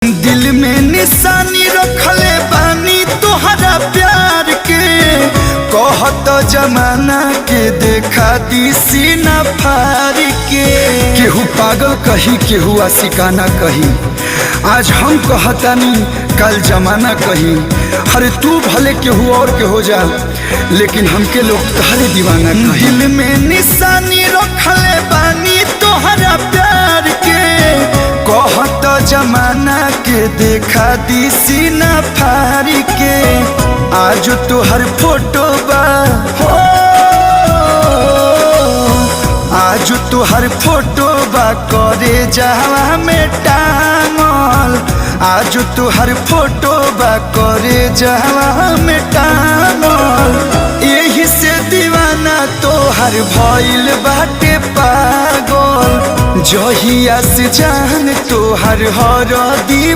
दिल में निशानी रखले बानी तोहरा प्यार के, कहत जमाना के देखा दी सीना फाड़ के। केहू पागल कही केहू आशिकाना कही, आज हम कहतानी कल जमाना कही। अरे तू भले केहू और के हो जा, लेकिन हमके लोग तहरे दीवाना कही। दिल में निशानी रखले बानी तोहरा प्यार के, कहत जमाना के देखा दी सीना फाड़ के। आज तोहर फोटो बा हो, आज तोहर फोटो बा करे जावा में टांगल। आज तोहर फोटो बा करे जावा में टांगल। यही से दीवाना तोहर भइल बाटे पागल। जहिया से जान तोहर हर दी